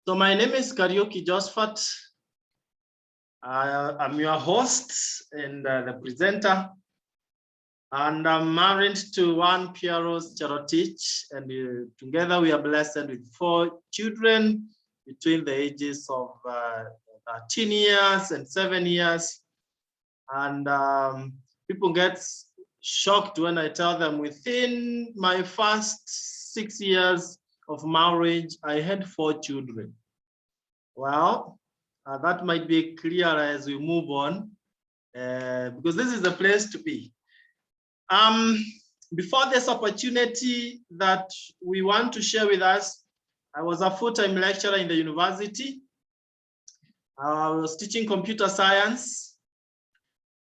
So my name is Kariuki Josphat. I'm your host and the presenter. And I'm married to one Pieros Charotich, and together we are blessed with 4 children between the ages of 13 years and 7 years. And people get shocked when I tell them within my first 6 years of marriage, I had 4 children. Well, that might be clearer as we move on, because this is the place to be. Before this opportunity that we want to share with us, I was a full-time lecturer in the university. I was teaching computer science,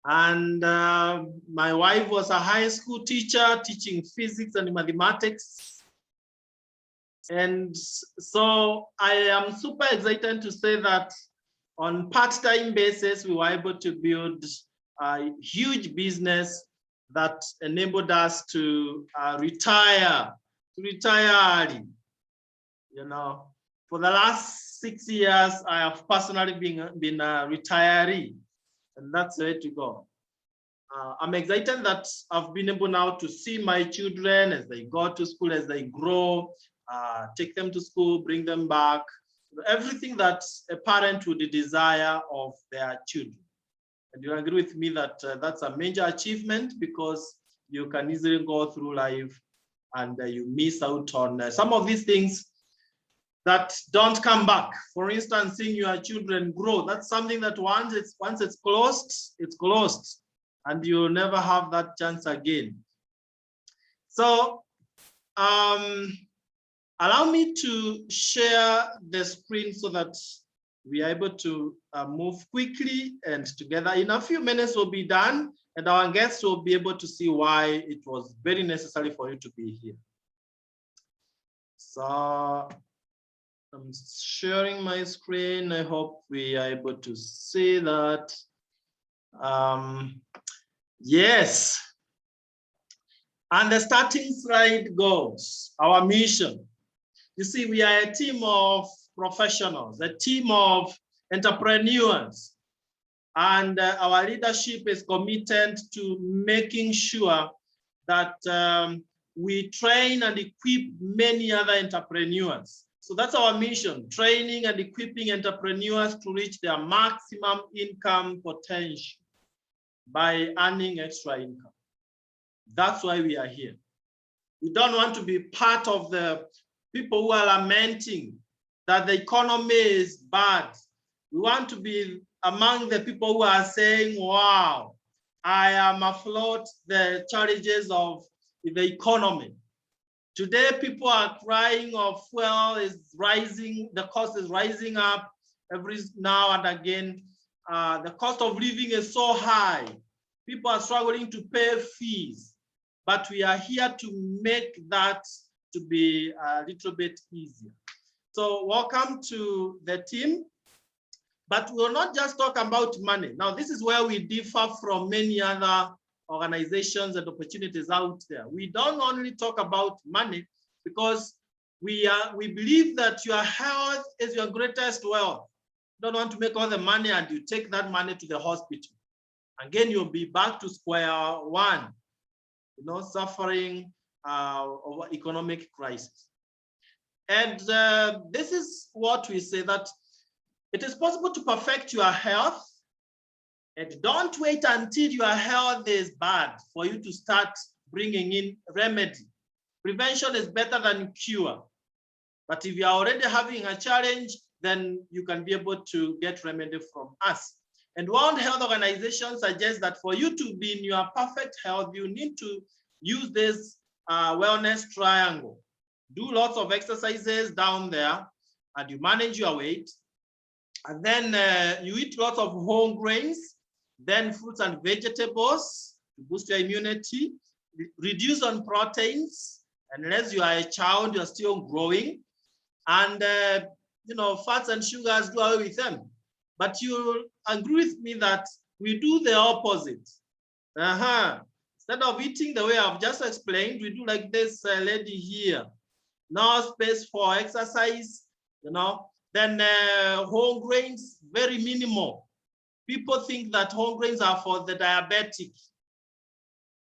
and my wife was a high school teacher teaching physics and mathematics. And so I am super excited to say that on part-time basis, we were able to build a huge business that enabled us to retire early. You know, for the last 6 years, I have personally been a retiree, and that's the way to go. I'm excited that I've been able now to see my children as they go to school, as they grow, take them to school, bring them back, everything that a parent would desire of their children. And you agree with me that that's a major achievement, because you can easily go through life and you miss out on some of these things that don't come back. For instance, seeing your children grow, that's something that once it's closed, and you'll never have that chance again. So allow me to share the screen so that we are able to move quickly, and together in a few minutes we'll be done, and our guests will be able to see why it was very necessary for you to be here. So I'm sharing my screen. I hope we are able to see that. Yes. And the starting slide goes, our mission. You see, we are a team of professionals, a team of entrepreneurs, and our leadership is committed to making sure that we train and equip many other entrepreneurs. So that's our mission, training and equipping entrepreneurs to reach their maximum income potential by earning extra income. That's why we are here. We don't want to be part of the people who are lamenting that the economy is bad. We want to be among the people who are saying, wow, I am afloat the challenges of the economy. Today, people are crying of fuel is rising, the cost is rising up every now and again. The cost of living is so high. People are struggling to pay fees, but we are here to make that to be a little bit easier. So welcome to the team, but we'll not just talk about money. Now, this is where we differ from many other organizations and opportunities out there. We don't only talk about money, because we believe that your health is your greatest wealth. You don't want to make all the money and you take that money to the hospital. Again, you'll be back to square one, you know, suffering over economic crisis. And this is what we say, that it is possible to perfect your health, and don't wait until your health is bad for you to start bringing in remedy. Prevention is better than cure. But if you are already having a challenge, then you can be able to get remedy from us. And World Health Organization suggests that for you to be in your perfect health, you need to use this wellness triangle. Do lots of exercises down there, and you manage your weight. And then you eat lots of whole grains, then fruits and vegetables to boost your immunity, reduce on proteins, unless you are a child, you're still growing. And you know, fats and sugars, do away with them. But you'll agree with me that we do the opposite. Instead of eating the way I've just explained, we do like this lady here. No space for exercise, you know. Then whole grains, very minimal. People think that whole grains are for the diabetic.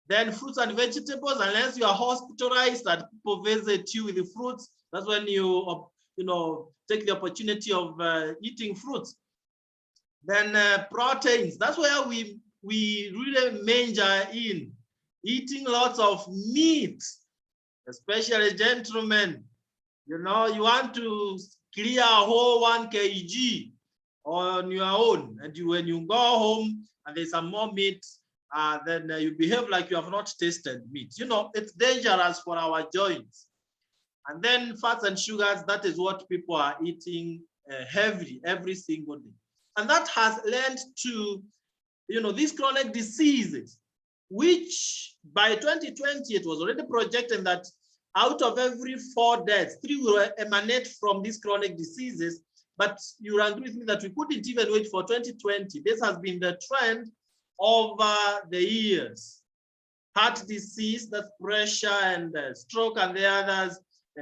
Then fruits and vegetables, unless you are hospitalized and people visit you with the fruits, that's when you take the opportunity of eating fruits. Then proteins, that's where we really major in eating lots of meat, especially gentlemen. You want to clear a whole 1 kg on your own, and when you go home and there's some more meat, then you behave like you have not tasted meat. It's dangerous for our joints. And then fats and sugars, that is what people are eating heavily every single day. And that has led to, these chronic diseases, which by 2020, it was already projected that out of every 4 deaths, 3 will emanate from these chronic diseases. But you will agree with me that we couldn't even wait for 2020. This has been the trend over the years. Heart disease, that's pressure and stroke and the others,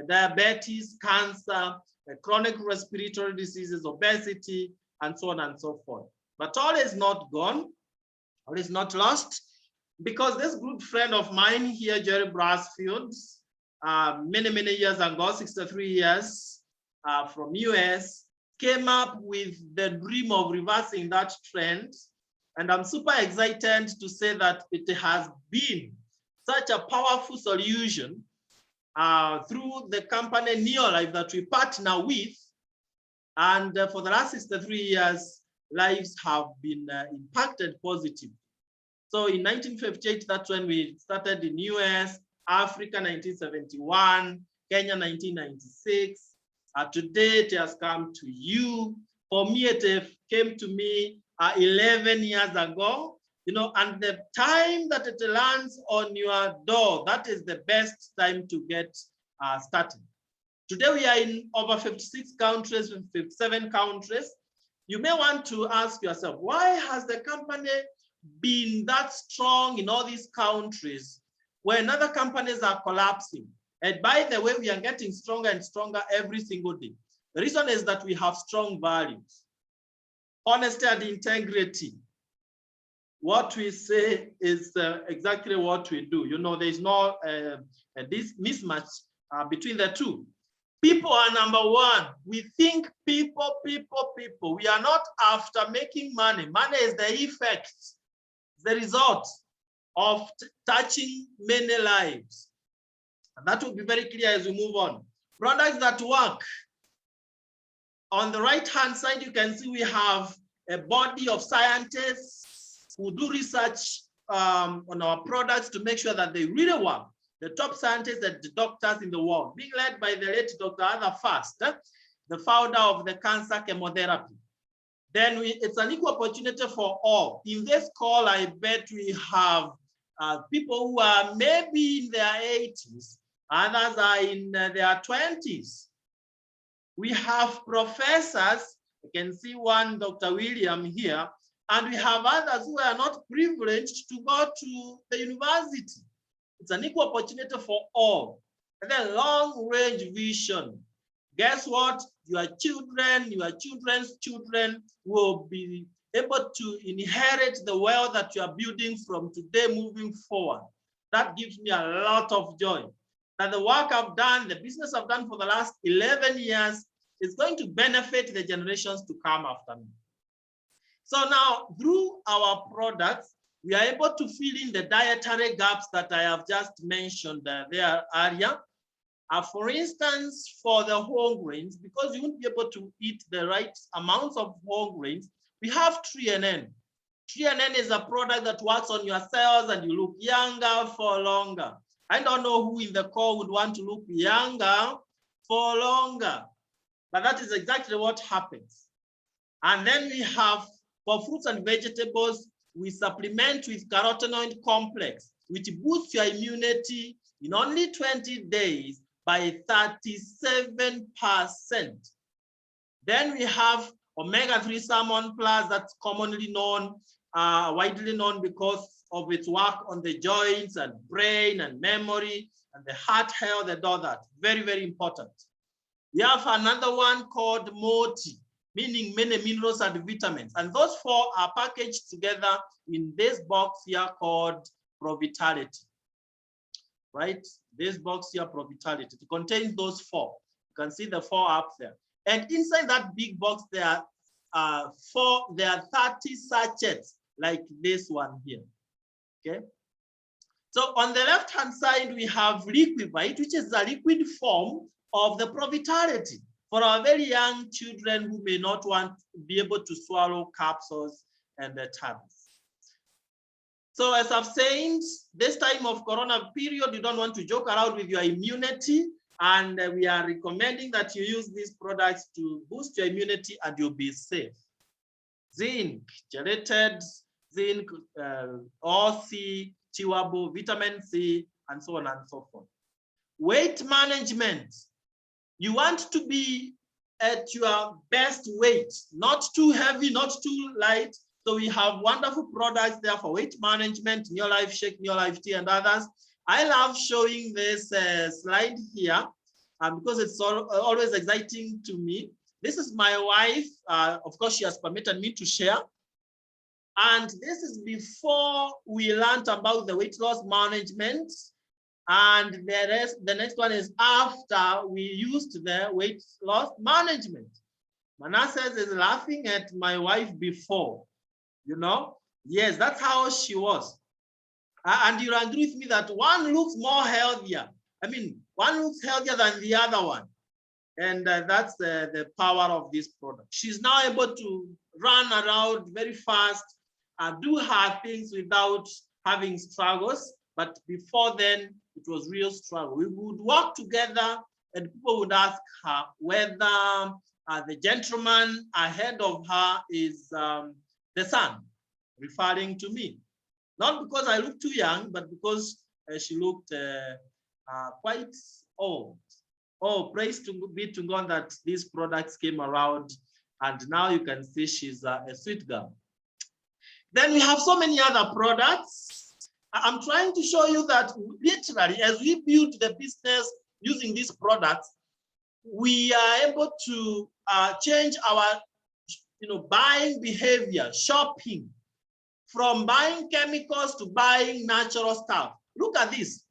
diabetes, cancer, chronic respiratory diseases, obesity, and so on and so forth. But all is not gone, all is not lost, because this good friend of mine here, Jerry Brasfield, many years ago, 63 years from US, came up with the dream of reversing that trend. And I'm super excited to say that it has been such a powerful solution through the company Neolife that we partner with. And for the last 63 years, lives have been impacted positively. So in 1958, that's when we started in US, Africa 1971, Kenya 1996. Today it has come to you. For me, it came to me 11 years ago, and the time that it lands on your door, that is the best time to get started. Today we are in over 56 countries, 57 countries. You may want to ask yourself, why has the company been that strong in all these countries when other companies are collapsing? And by the way, we are getting stronger and stronger every single day. The reason is that we have strong values, honesty and integrity. What we say is exactly what we do. There's no this mismatch between the two. People are number one. We think people. We are not after making money. Money is the effect, the result of touching many lives. And that will be very clear as we move on. Products that work. On the right-hand side, you can see we have a body of scientists who do research on our products to make sure that they really work. The top scientists and the doctors in the world, being led by the late Dr. Arthur Fast, the founder of the cancer chemotherapy. Then it's an equal opportunity for all. In this call, I bet we have people who are maybe in their 80s, others are in their 20s. We have professors, you can see one, Dr. William here, and we have others who are not privileged to go to the university. It's an equal opportunity for all. And then long-range vision. Guess what? Your children, your children's children will be able to inherit the wealth that you are building from today moving forward. That gives me a lot of joy. That the work I've done, the business I've done for the last 11 years is going to benefit the generations to come after me. So now, through our products, we are able to fill in the dietary gaps that I have just mentioned there earlier. For instance, for the whole grains, because you won't be able to eat the right amounts of whole grains, we have TreeNN. TreeNN is a product that works on your cells and you look younger for longer. I don't know who in the call would want to look younger for longer, but that is exactly what happens. And then we have, for fruits and vegetables, we supplement with carotenoid complex, which boosts your immunity in only 20 days by 37%. Then we have omega-3 salmon plus, that's commonly known, widely known because of its work on the joints and brain and memory and the heart health and all that. Very, very important. We have another one called MOTI, meaning many minerals and vitamins. And those four are packaged together in this box here called Provitality. Right? This box here, Provitality. It contains those four. You can see the four up there. And inside that big box, there are 30 sachets like this one here. Okay. So on the left-hand side, we have Liquivite, which is a liquid form of the Provitality for our very young children who may not want to be able to swallow capsules and the tablets. So as I've said, this time of Corona period, you don't want to joke around with your immunity, and we are recommending that you use these products to boost your immunity and you'll be safe. Zinc, gelated zinc, OC, chewable, vitamin C, and so on and so forth. Weight management. You want to be at your best weight, not too heavy, not too light. So we have wonderful products there for weight management, New Life Shake, New Life Tea, and others. I love showing this slide here because it's always exciting to me. This is my wife. Of course, she has permitted me to share. And this is before we learned about the weight loss management. And the next one is after we used the weight loss management. Manasseh is laughing at my wife before, you know? Yes, that's how she was. And you'll agree with me that one looks more healthier. I mean, one looks healthier than the other one. And that's the power of this product. She's now able to run around very fast and do her things without having struggles. But before then, it was real struggle. We would work together and people would ask her whether the gentleman ahead of her is the son, referring to me. Not because I look too young, but because she looked quite old. Oh, praise to be to God that these products came around and now you can see she's a sweet girl. Then we have so many other products. I'm trying to show you that literally as we build the business using these products, we are able to change our buying behavior, shopping, from buying chemicals to buying natural stuff. Look at this.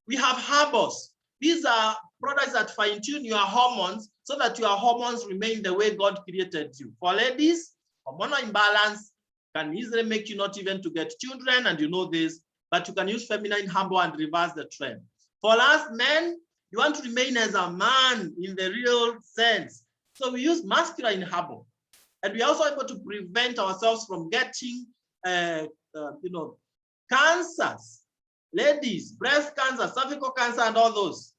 We have herbals. These are products that fine-tune your hormones so that your hormones remain the way God created you. For ladies, hormonal imbalance can easily make you not even to get children, and you know this, but you can use feminine herbal and reverse the trend. For us men, you want to remain as a man in the real sense. So we use masculine herbal. And we are also able to prevent ourselves from getting cancers. Ladies, breast cancer, cervical cancer, and all those.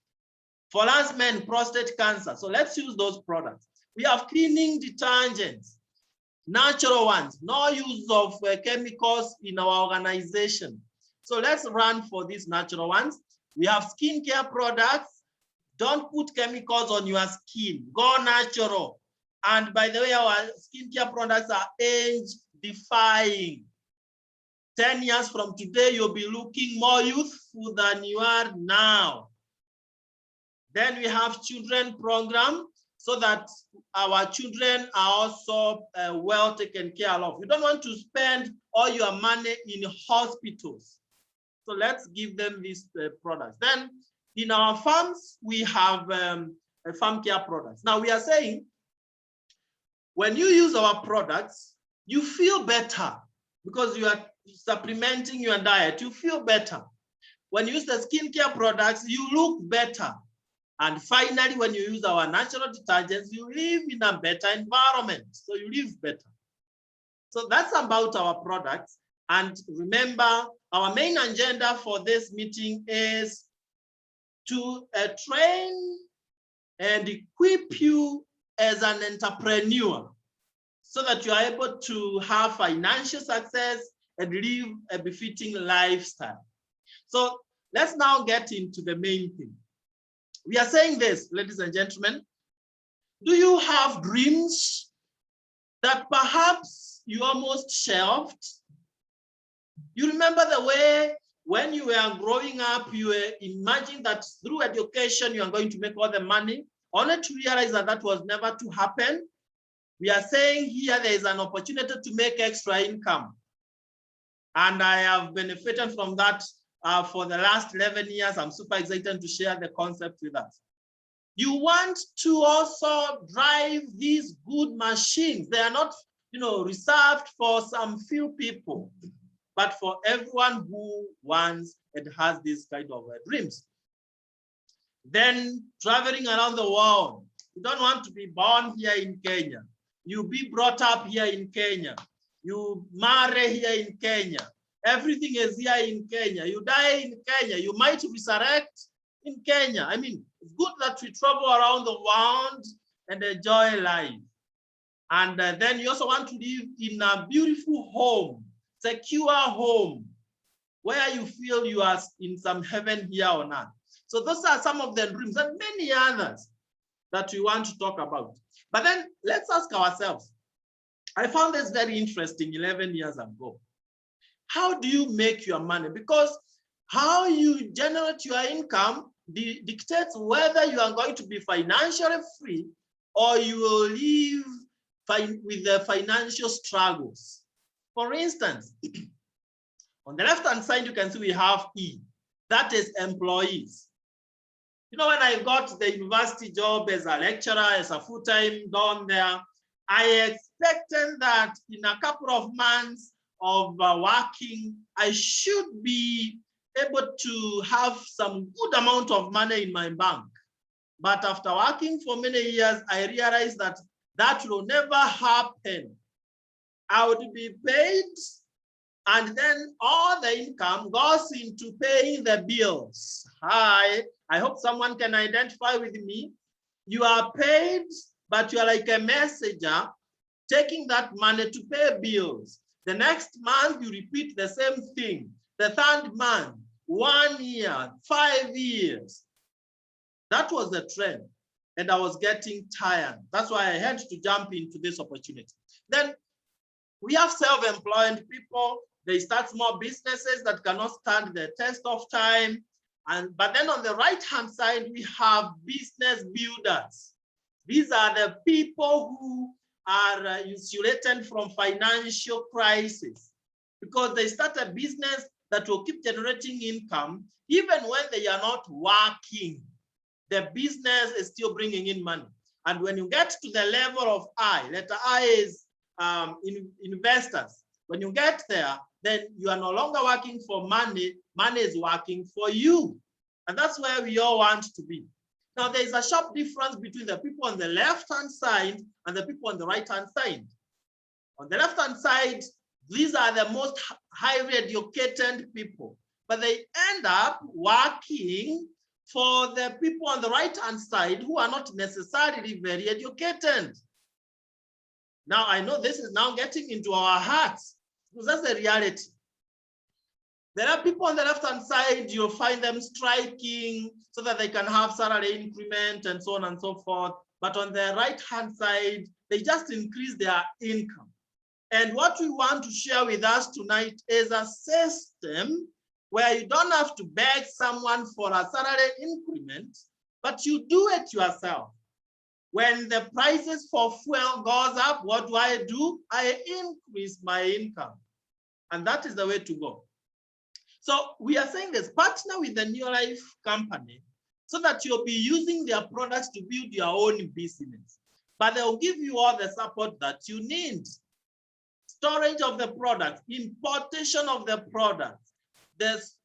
For us men, prostate cancer. So let's use those products. We have cleaning detergents, natural ones, no use of chemicals in our organization. So let's run for these natural ones. We have skincare products. Don't put chemicals on your skin. Go natural. And by the way, our skincare products are age-defying. 10 years from today, you'll be looking more youthful than you are now. Then we have children program so that our children are also well taken care of. You don't want to spend all your money in hospitals. So let's give them these products. Then in our farms, we have farm care products. Now we are saying, when you use our products, you feel better because you are supplementing your diet. You feel better. When you use the skincare products, you look better. And finally, when you use our natural detergents, you live in a better environment. So you live better. So that's about our products. And remember, our main agenda for this meeting is to train and equip you as an entrepreneur so that you are able to have financial success and live a befitting lifestyle. So let's now get into the main thing. We are saying this, ladies and gentlemen. Do you have dreams that perhaps you almost shelved? You remember the way when you were growing up, you were imagining that through education, you are going to make all the money. only to realize that that was never to happen. We are saying here there is an opportunity to make extra income. And I have benefited from that for the last 11 years. I'm super excited to share the concept with us. You want to also drive these good machines. They are not, reserved for some few people, but for everyone who wants and has this kind of dreams. Then traveling around the world. You don't want to be born here in Kenya. You be brought up here in Kenya. You marry here in Kenya. Everything is here in Kenya. You die in Kenya. You might resurrect in Kenya. I mean, it's good that we travel around the world and enjoy life. And then you also want to live in a beautiful home, secure home, where you feel you are in some heaven here on earth. So those are some of the dreams and many others that we want to talk about. But then let's ask ourselves, I found this very interesting 11 years ago. How do you make your money? Because how you generate your income dictates whether you are going to be financially free or you will live with the financial struggles. For instance, on the left-hand side, you can see we have E, that is employees. When I got the university job as a lecturer, as a full-time down there, I expected that in a couple of months of working, I should be able to have some good amount of money in my bank. But after working for many years, I realized that that will never happen. I would be paid, and then all the income goes into paying the bills. Hi, I hope someone can identify with me. You are paid, but you are like a messenger taking that money to pay bills. The next month, you repeat the same thing. The third month, 1 year, 5 years. That was the trend. And I was getting tired. That's why I had to jump into this opportunity. Then we have self-employed people. They start small businesses that cannot stand the test of time. But then on the right-hand side, we have business builders. These are the people who are insulated from financial crisis because they start a business that will keep generating income even when they are not working. The business is still bringing in money. And when you get to the level of I, letter I is investors. When you get there, then you are no longer working for money. Money is working for you. And that's where we all want to be. Now, there is a sharp difference between the people on the left-hand side and the people on the right-hand side. On the left-hand side, these are the most highly educated people, but they end up working for the people on the right-hand side who are not necessarily very educated. Now, I know this is now getting into our hearts because that's the reality. There are people on the left-hand side, you'll find them striking so that they can have salary increment and so on and so forth. But on the right-hand side, they just increase their income. And what we want to share with us tonight is a system where you don't have to beg someone for a salary increment, but you do it yourself. When the prices for fuel goes up, what do? I increase my income. And that is the way to go. So we are saying this, partner with the New Life company so that you'll be using their products to build your own business. But they'll give you all the support that you need. Storage of the product, importation of the product. There's,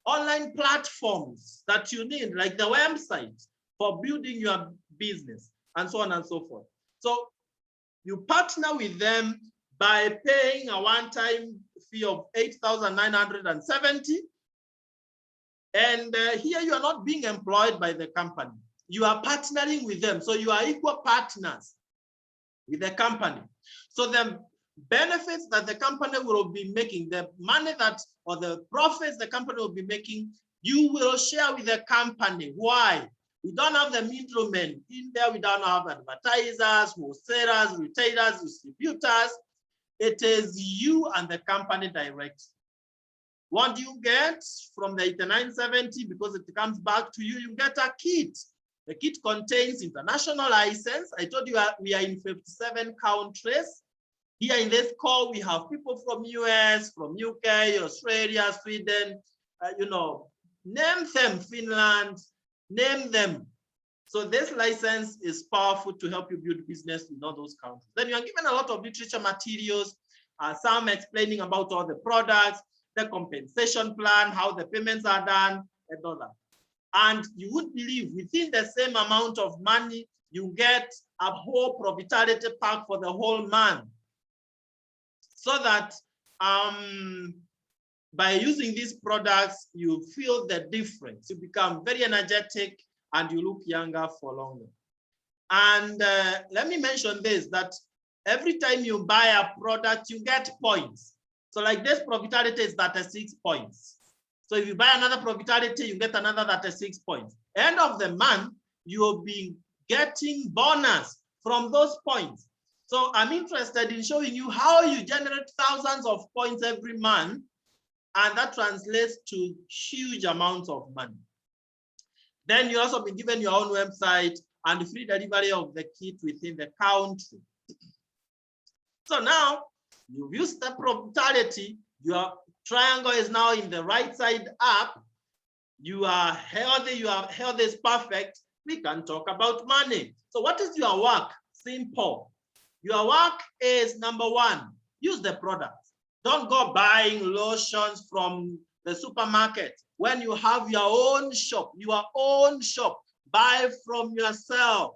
online platforms that you need, like the website for building your business and so on and so forth. So you partner with them by paying a one-time fee of 8,970. And here you are not being employed by the company. You are partnering with them. So you are equal partners with the company. So the benefits that the company will be making, the money that, or the profits the company will be making, you will share with the company. Why? We don't have the middlemen in there. We don't have advertisers, wholesalers, retailers, distributors. It is you and the company direct. What do you get from the 8970? Because it comes back to you, you get a kit. The kit contains international license. I told you we are in 57 countries. Here in this call, we have people from US, from UK, Australia, Sweden, name them, Finland, name them. So this license is powerful to help you build business in all those countries. Then you are given a lot of literature materials, some explaining about all the products, the compensation plan, how the payments are done, and all that. And you would believe within the same amount of money, you get a whole profitability pack for the whole month. So that by using these products, you feel the difference. You become very energetic and you look younger for longer. And let me mention this, that every time you buy a product, you get points. So like this profitability is 36 points. So if you buy another profitability, you get another 36 points. End of the month, you'll be getting bonus from those points. So I'm interested in showing you how you generate thousands of points every month, and that translates to huge amounts of money. Then you also be given your own website and free delivery of the kit within the country. So now you've used the profitability, your triangle is now in the right side up. You are healthy, your health is perfect. We can talk about money. So what is your work? Simple. Your work is number one, use the products. Don't go buying lotions from the supermarket. When you have your own shop, buy from yourself.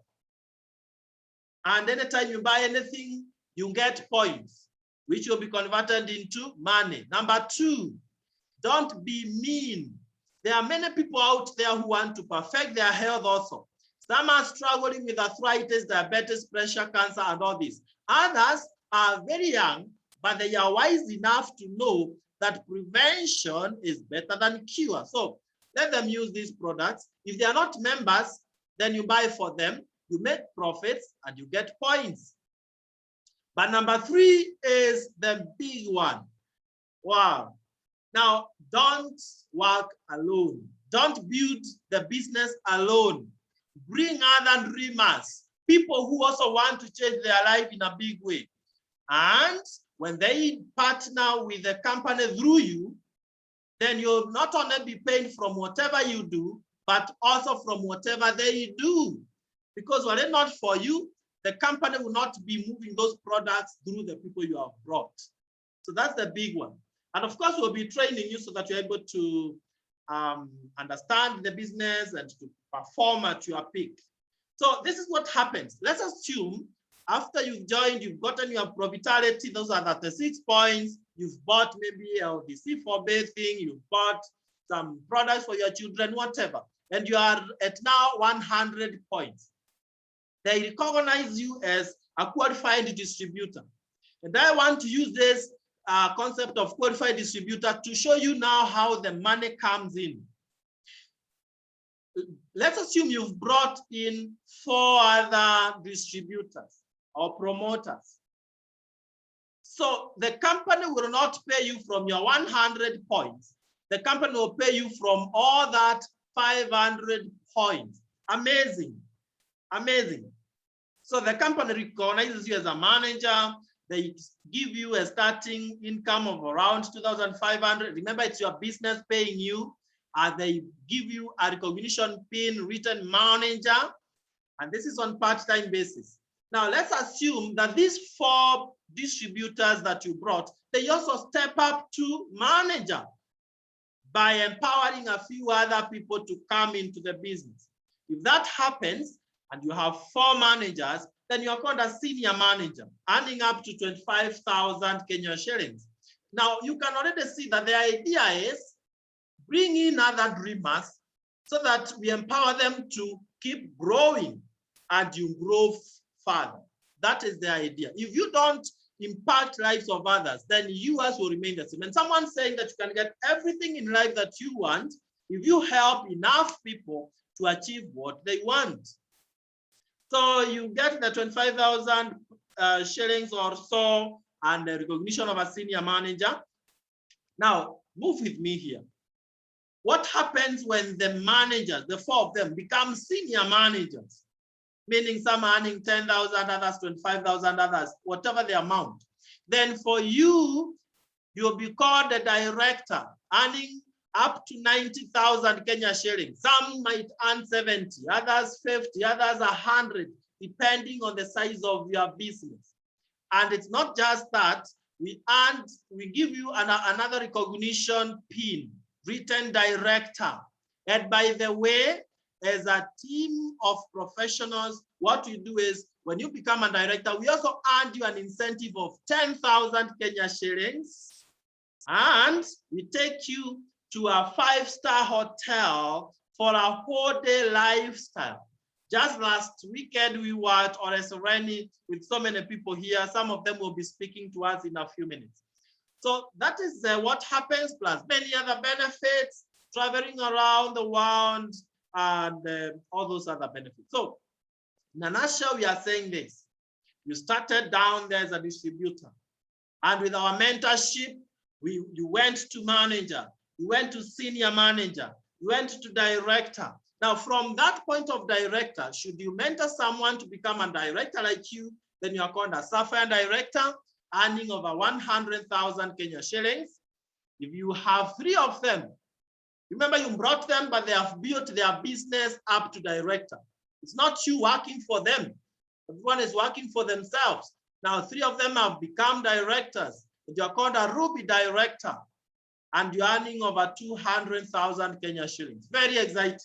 And anytime you buy anything, you get points, which will be converted into money. Number two, don't be mean. There are many people out there who want to perfect their health also. Some are struggling with arthritis, diabetes, pressure, cancer, and all this. Others are very young, but they are wise enough to know that prevention is better than cure. So let them use these products. If they are not members, then you buy for them, you make profits, and you get points. But number three is the big one. Wow. Now, don't work alone. Don't build the business alone. Bring other dreamers, people who also want to change their life in a big way. And when they partner with the company through you, then you'll not only be paid from whatever you do, but also from whatever they do. Because were it not for you, the company will not be moving those products through the people you have brought. So that's the big one. And of course, we'll be training you so that you're able to understand the business and to perform at your peak. So this is what happens. Let's assume after you've joined, you've gotten your profitability, those are 36 points. You've bought maybe LDC for bathing, you've bought some products for your children, whatever. And you are at now 100 points. They recognize you as a qualified distributor. And I want to use this concept of qualified distributor to show you now how the money comes in. Let's assume you've brought in 4 other distributors or promoters. So the company will not pay you from your 100 points. The company will pay you from all that 500 points. Amazing, amazing. So the company recognizes you as a manager. They give you a starting income of around 2,500. Remember, it's your business paying you. They give you a recognition pin written manager, and this is on part-time basis. Now, let's assume that these 4 distributors that you brought, they also step up to manager by empowering a few other people to come into the business. If that happens, and you have 4 managers, then you're called a senior manager, earning up to 25,000 Kenya shillings. Now, you can already see that the idea is bring in other dreamers so that we empower them to keep growing and you grow further. That is the idea. If you don't impact lives of others, then yours will remain the same. And someone saying that you can get everything in life that you want if you help enough people to achieve what they want. So you get the 25,000 shillings or so and the recognition of a senior manager. Now, move with me here. what happens when the managers, the 4 of them, become senior managers, meaning some are earning 10,000, others 25,000, others, whatever the amount. Then for you, you'll be called a director, earning up to 90,000 Kenya shillings. Some might earn 70, others 50, others 100, depending on the size of your business. And it's not just that, we give you another recognition pin, written director. And by the way, as a team of professionals, what we do is when you become a director, we also earn you an incentive of 10,000 Kenya shillings. And we take you to a 5-star hotel for a whole day lifestyle. Just last weekend, we were at Oresoreni with so many people here. Some of them will be speaking to us in a few minutes. So that is what happens, plus many other benefits, traveling around the world, and all those other benefits. So in a nutshell, we are saying this. You started down there as a distributor. And with our mentorship, you went to manager, you went to senior manager, you went to director. Now, from that point of director, should you mentor someone to become a director like you, then you are called a Sapphire director, earning over 100,000 Kenya shillings. If you have 3 of them, remember you brought them, but they have built their business up to director. It's not you working for them. Everyone is working for themselves. Now, 3 of them have become directors. You are called a Ruby director, and you're earning over 200,000 Kenya shillings. Very exciting.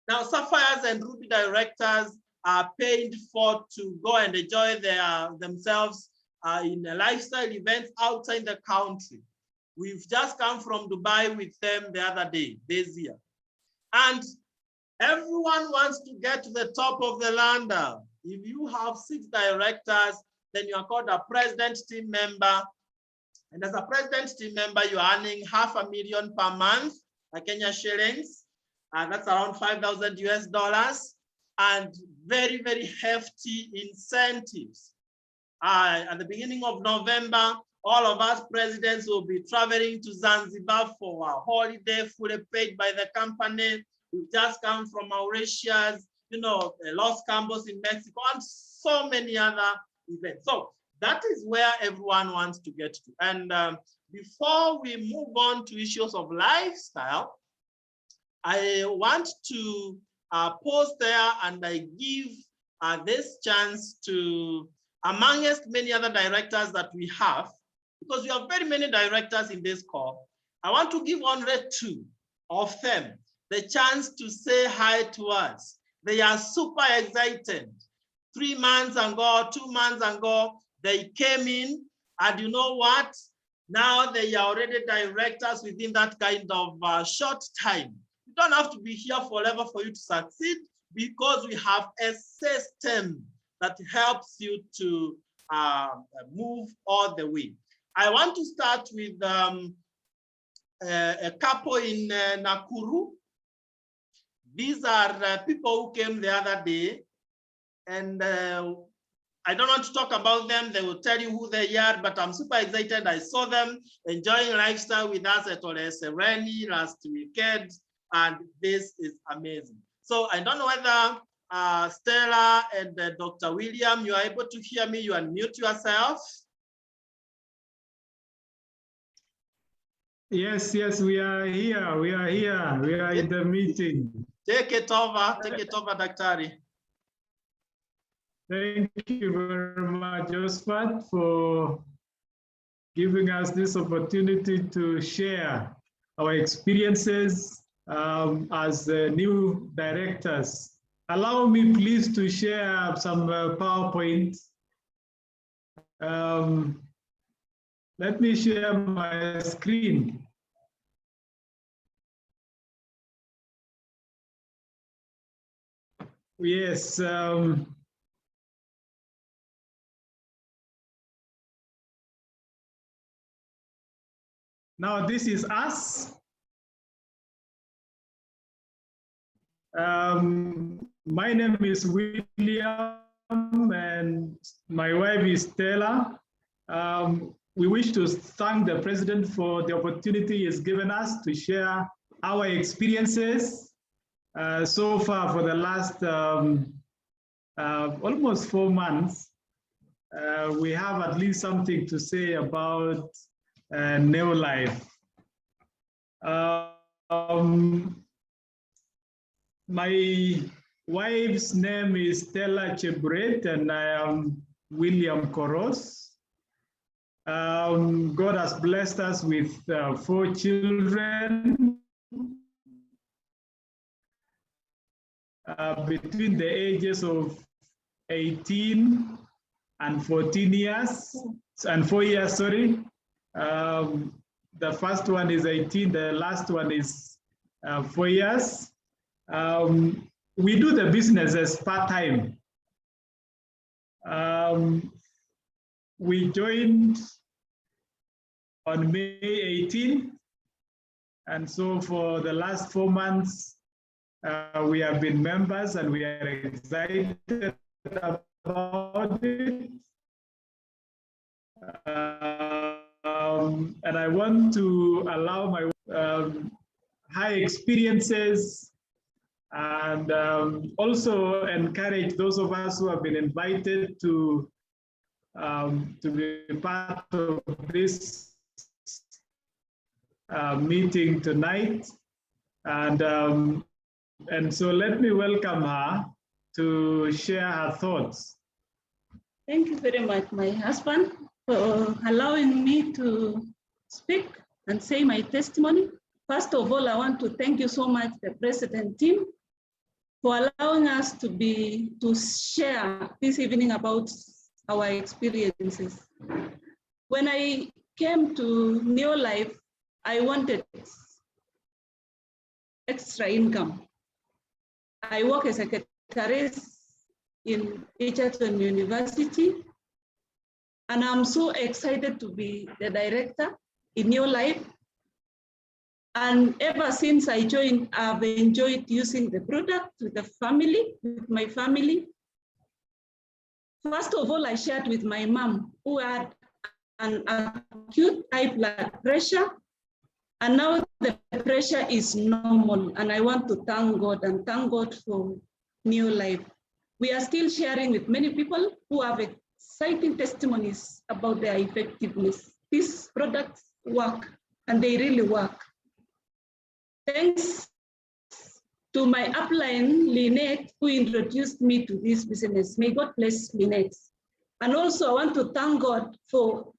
Now, Sapphires and Ruby directors are paid for to go and enjoy themselves in lifestyle events outside the country. We've just come from Dubai with them the other day, this year. And everyone wants to get to the top of the ladder. If you have 6 directors, then you are called a president team member. And as a president team member, you're earning $500,000 per month, Kenya shillings. That's around 5,000 US dollars, and very, very hefty incentives. At the beginning of November, all of us presidents will be traveling to Zanzibar for a holiday, fully paid by the company. We've just come from Mauritius, Los Cabos in Mexico, and so many other events. So that is where everyone wants to get to. And before we move on to issues of lifestyle, I want to pause there, and I give this chance to, amongst many other directors that we have, because we have very many directors in this call, I want to give only 2 of them the chance to say hi to us. They are super excited. 3 months ago, 2 months ago, they came in, and you know what? Now they are already directors within that kind of short time. You don't have to be here forever for you to succeed, because we have a system that helps you to move all the way. I want to start with a couple in Nakuru. These are people who came the other day, and I don't want to talk about them. They will tell you who they are, but I'm super excited. I saw them enjoying lifestyle with us at Oresoreni last weekend, and this is amazing. So I don't know whether Stella and Dr. William, you are able to hear me. You unmute yourself. Yes, we are here. We are here. We are in the meeting. Take it over, Daktari. Thank you very much, Josphat, for giving us this opportunity to share our experiences as new directors. Allow me, please, to share some PowerPoint. Let me share my screen. Yes. Now this is us. My name is William and my wife is Stella. We wish to thank the President for the opportunity he's given us to share our experiences so far for the last almost 4 months. We have at least something to say about Neolife. My wife's name is Stella Chebret, and I am William Koros. God has blessed us with 4 children between the ages of 18 and 14 years, and 4 years, sorry. The first one is 18, the last one is 4 years. We do the business as part-time. We joined on May 18, and so for the last 4 months, we have been members, and we are excited about it. And I want to allow my high experiences and also encourage those of us who have been invited to be part of this meeting tonight. And so let me welcome her to share her thoughts. Thank you very much, my husband, for allowing me to speak and say my testimony. First of all, I want to thank you so much, the president team, for allowing us to share this evening about our experiences. When I came to Neolife, I wanted extra income. I work as a secretary in Egerton University, and I'm so excited to be the director in Neolife. And ever since I joined, I've enjoyed using the product with the family, with my family. First of all, I shared with my mom, who had an acute high blood pressure, and now the pressure is normal. And I want to thank God and thank God for Neolife. We are still sharing with many people who have exciting testimonies about their effectiveness. These products work, and they really work. Thanks to my upline, Lynette, who introduced me to this business. May God bless Lynette. And also I want to thank God for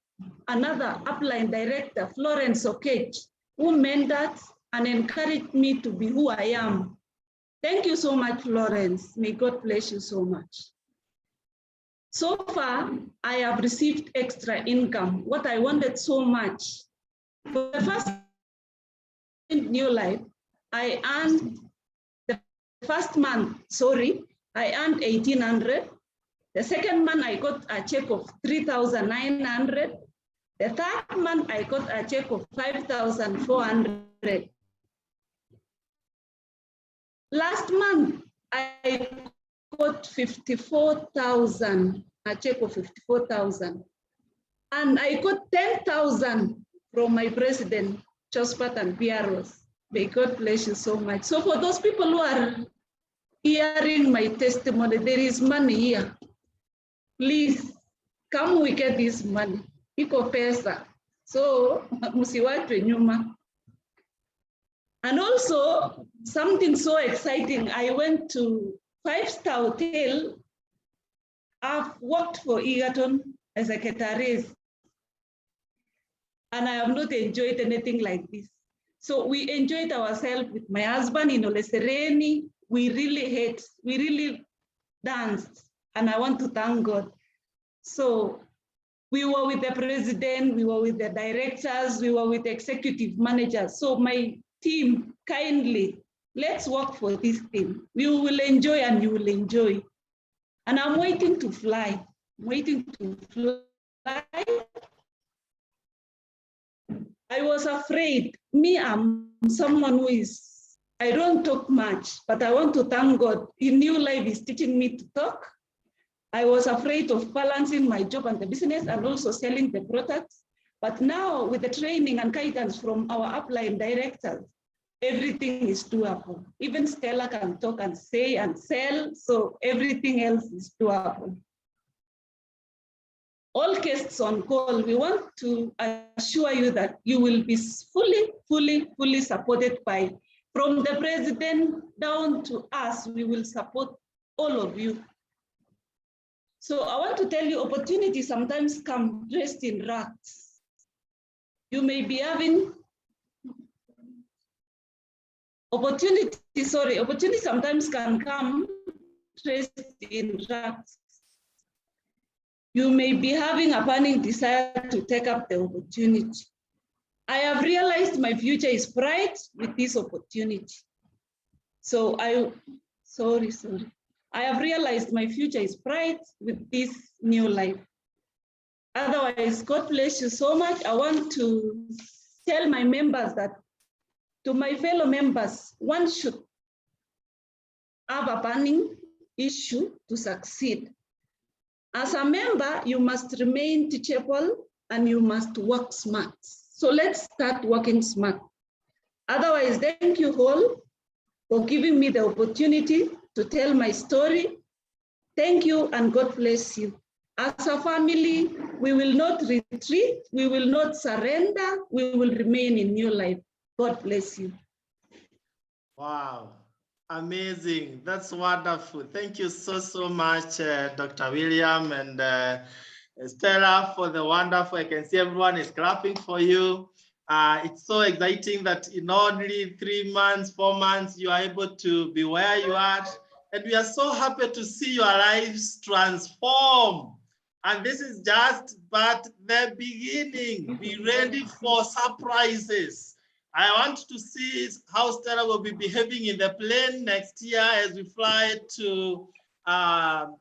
another upline director, Florence Okech, who mentored and encouraged me to be who I am. Thank you so much, Florence. May God bless you so much. So far, I have received extra income, what I wanted so much. For the first in Neolife, I earned the first month, I earned 1,800. The second month, I got a check of 3,900. The third month, I got a check of 5,400. Last month, I got 54,000, a check of 54,000. And I got 10,000 from my president, Josphat and PROs. May God bless you so much. So for those people who are hearing my testimony, there is money here. Please, come we get this money. Iko pesa. So, musiwachwe nyuma. And also, something so exciting, I went to 5-star hotel. I've worked for Egerton as a secretary, and I have not enjoyed anything like this. So we enjoyed ourselves with my husband in Olesereni. We really danced, and I want to thank God. So we were with the president, we were with the directors, we were with the executive managers. So my team, kindly, let's work for this thing. We will enjoy and you will enjoy. And I'm waiting to fly, I was afraid. Me, I'm someone who I don't talk much, but I want to thank God. Neolife is teaching me to talk. I was afraid of balancing my job and the business and also selling the products. But now with the training and guidance from our upline directors, everything is doable. Even Stella can talk and say and sell, so everything else is doable. All guests on call, we want to assure you that you will be fully supported by, from the president down to us, we will support all of you. So I want to tell you, opportunities sometimes come dressed in rags. You may be having opportunity sometimes can come dressed in rags. You may be having a burning desire to take up the opportunity. I have realized my future is bright with this opportunity. So I have realized my future is bright with this new life. Otherwise, God bless you so much. I want to tell my members that, to my fellow members, one should have a burning issue to succeed. As a member, you must remain teachable and you must work smart. So let's start working smart. Otherwise, thank you all for giving me the opportunity to tell my story. Thank you and God bless you. As a family, we will not retreat, we will not surrender, we will remain in new life. God bless you. Wow, amazing. That's wonderful. Thank you so much, Dr. William and Stella, for the wonderful. I can see everyone is clapping for you. It's so exciting that in only 3 months, 4 months, you are able to be where you are. And we are so happy to see your lives transform. And this is just but the beginning. Be ready for surprises. I want to see how Stella will be behaving in the plane next year as we fly to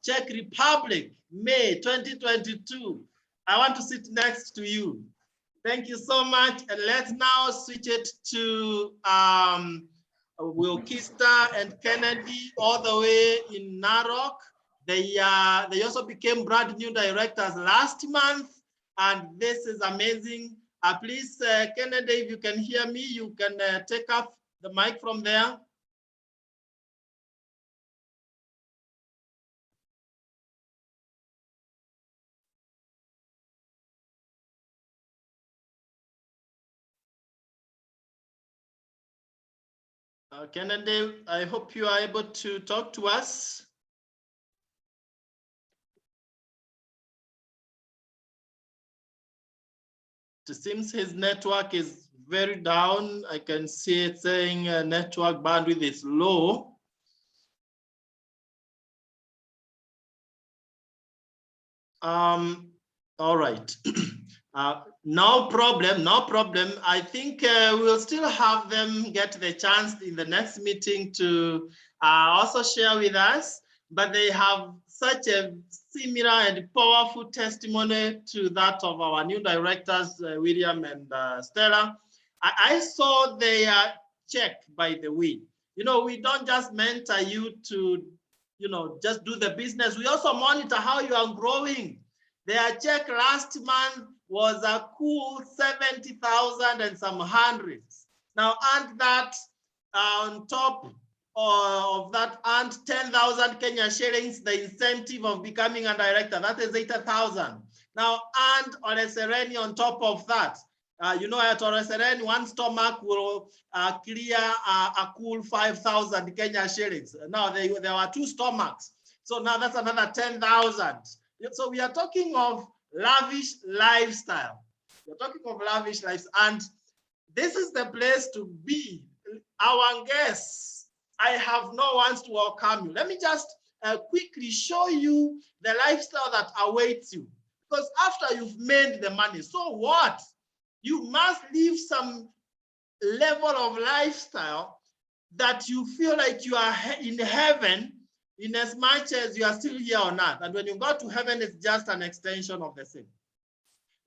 Czech Republic, May 2022. I want to sit next to you. Thank you so much. And let's now switch it to Wilkista and Kennedy all the way in Narok. They also became brand new directors last month, and this is amazing. Please, Kennedy, if you can hear me, you can take up the mic from there. Kennedy, I hope you are able to talk to us. It seems his network is very down. I can see it saying network bandwidth is low. All right. No problem. I think we'll still have them get the chance in the next meeting to also share with us, but they have such a similar and powerful testimony to that of our new directors, William and Stella. I saw their check, by the way. You know, we don't just mentor you to, just do the business. We also monitor how you are growing. Their check last month was a cool 70,000 and some hundreds. Now, and that on top of that, and 10,000 Kenya shillings, the incentive of becoming a director, that is 80,000. Now, and on a Sereni on top of that, at Sereni, one stomach will clear a cool 5,000 Kenya shillings. Now, there were 2 stomachs. So now that's another 10,000. So we are talking of lavish lifestyle. We're talking of lavish lives, and this is the place to be. Our guests, I have no ones to welcome you. Let me just quickly show you the lifestyle that awaits you. Because after you've made the money, so what? You must live some level of lifestyle that you feel like you are in heaven, in as much as you are still here on earth. And when you go to heaven, it's just an extension of the same.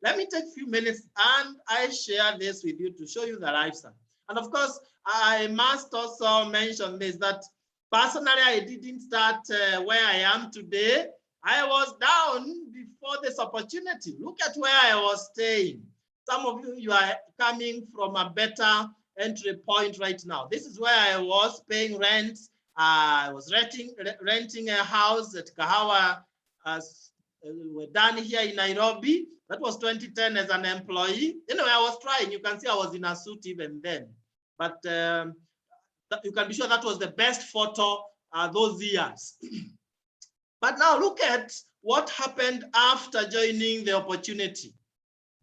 Let me take a few minutes and I share this with you to show you the lifestyle. And of course, I must also mention this, that personally, I didn't start where I am today. I was down before this opportunity. Look at where I was staying. Some of you are coming from a better entry point right now. This is where I was paying rent. I was renting a house at Kahawa. We're done here in Nairobi. That was 2010 as an employee. Anyway, I was trying. You can see I was in a suit even then. But you can be sure that was the best photo those years. But now look at what happened after joining the opportunity.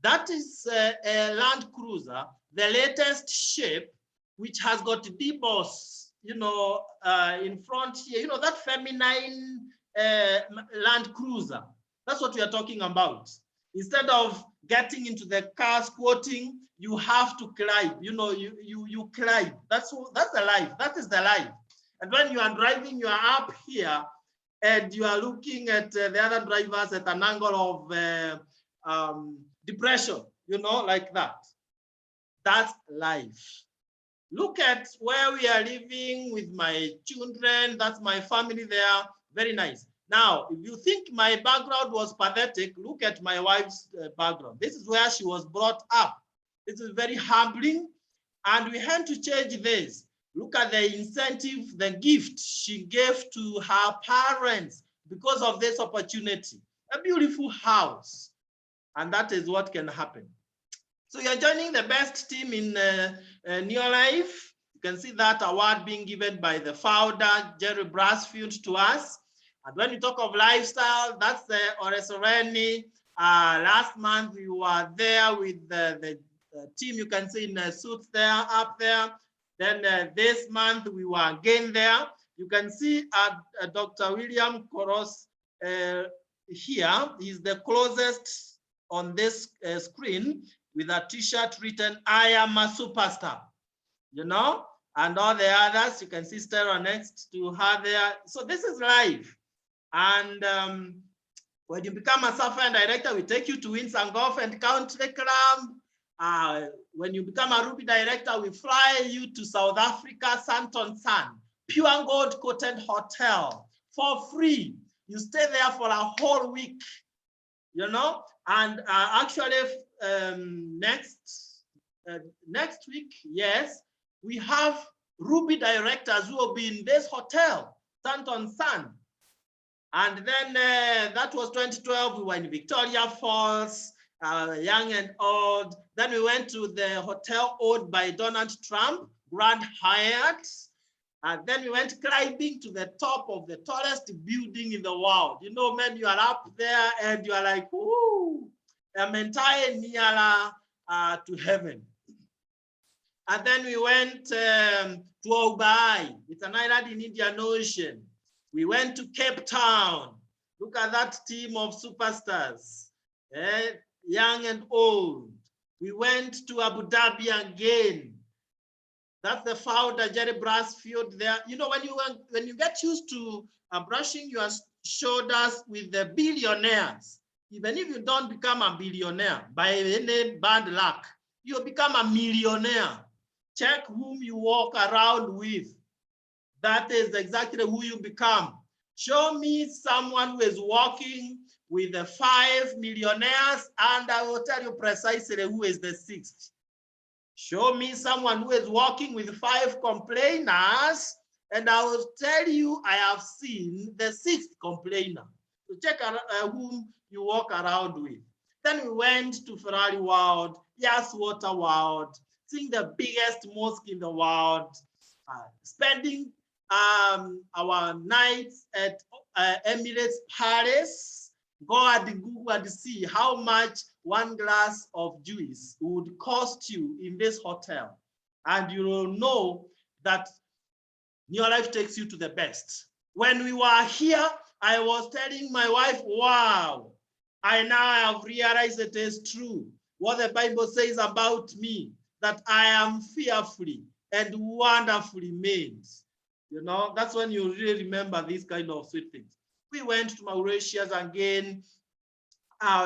That is a Land Cruiser, the latest shape, which has got D-Boss, in front here. That feminine Land Cruiser. That's what we are talking about. Instead of getting into the car squatting, you have to climb. You climb. That's the life. That is the life. And when you are driving, you are up here, and you are looking at the other drivers at an angle of depression, like that. That's life. Look at where we are living with my children. That's my family there. Very nice. Now, if you think my background was pathetic, look at my wife's background. This is where she was brought up. This is very humbling, and we had to change this. Look at the incentive, the gift she gave to her parents because of this opportunity. A beautiful house. And that is what can happen. So you're joining the best team in your life. You can see that award being given by the founder, Jerry Brasfield, to us. And when you talk of lifestyle, that's the Oresoreni. Last month, we were there with the team. You can see in the suits there, up there. Then this month, we were again there. You can see Dr. William Koros here. He's the closest on this screen with a t-shirt written, "I am a superstar," and all the others. You can see Stella next to her there. So this is life. And when you become a Sapphire director, we take you to Windsor Golf and Country Club. When you become a Ruby director, we fly you to South Africa, Santon Sun, pure gold coated hotel for free. You stay there for a whole week, and actually next week, yes, we have Ruby directors who will be in this hotel, Santon Sun. And then that was 2012, we were in Victoria Falls, young and old. Then we went to the hotel owned by Donald Trump, Grand Hyatt. And then we went climbing to the top of the tallest building in the world. Man, you are up there and you are like, ooh, I'm entire nearer to heaven. And then we went to Obai. It's an island in Indian Ocean. We went to Cape Town. Look at that team of superstars, young and old. We went to Abu Dhabi again. That's the founder, Jerry Brasfield there. When you get used to brushing your shoulders with the billionaires, even if you don't become a billionaire by any bad luck, you become a millionaire. Check whom you walk around with. That is exactly who you become. Show me someone who is walking with the 5 millionaires, and I will tell you precisely who is the 6th. Show me someone who is walking with 5 complainers, and I will tell you I have seen the 6th complainer. So check whom you walk around with. Then we went to Ferrari World, Yas Water World, seeing the biggest mosque in the world, spending our nights at Emirates Palace. Go and Google and see how much one glass of juice would cost you in this hotel. And you will know that your life takes you to the best. When we were here, I was telling my wife, wow, I now have realized it is true what the Bible says about me, that I am fearfully and wonderfully made. That's when you really remember these kind of sweet things. We went to Mauritius again.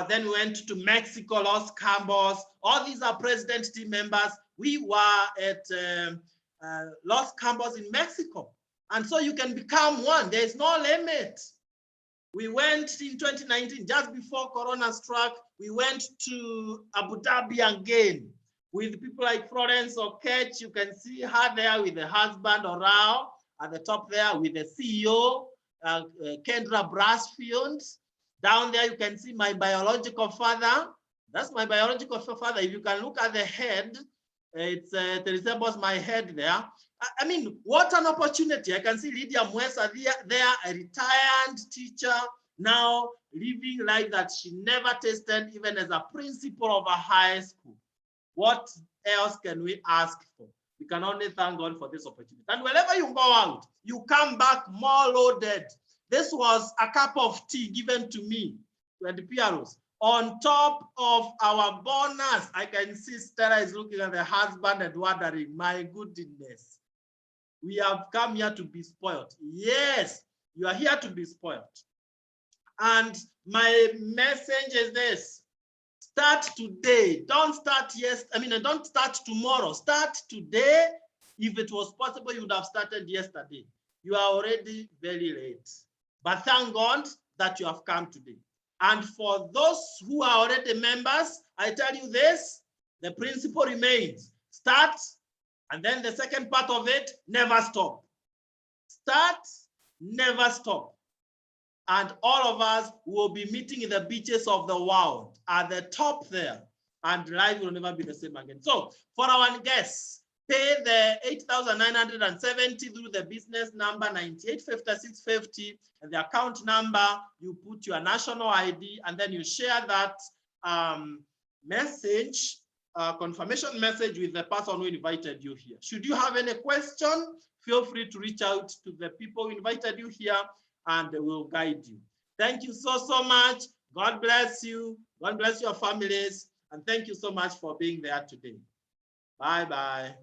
Then we went to Mexico, Los Cabos. All these are president team members. We were at Los Cabos in Mexico. And so you can become one. There is no limit. We went in 2019, just before Corona struck, we went to Abu Dhabi again. with people like Florence or Kate. You can see her there with the husband around at the top there with the CEO, Kendra Brassfield. Down there, you can see my biological father. That's my biological father. If you can look at the head, it resembles my head there. I mean, what an opportunity. I can see Lydia Mwesa there, a retired teacher, now living life that she never tasted, even as a principal of a high school. What else can we ask for? We can only thank God for this opportunity. And wherever you go out, you come back more loaded. This was a cup of tea given to me, 20 PROs. On top of our bonus, I can see Stella is looking at the husband and wondering, my goodness, we have come here to be spoiled. Yes, you are here to be spoiled. And my message is this: start today. Don't start don't start tomorrow. Start today. If it was possible, you would have started yesterday. You are already very late. But thank God that you have come today. And for those who are already members, I tell you this, the principle remains. Start, and then the second part of it, never stop. Start, never stop. And all of us will be meeting in the beaches of the world at the top there, and life will never be the same again. So for our guests, pay the 8,970 through the business number 985650 and the account number. You put your national ID and then you share that message, confirmation message with the person who invited you here. Should you have any question, feel free to reach out to the people who invited you here and they will guide you. Thank you so much. God bless you. God bless your families. And thank you so much for being there today. Bye-bye.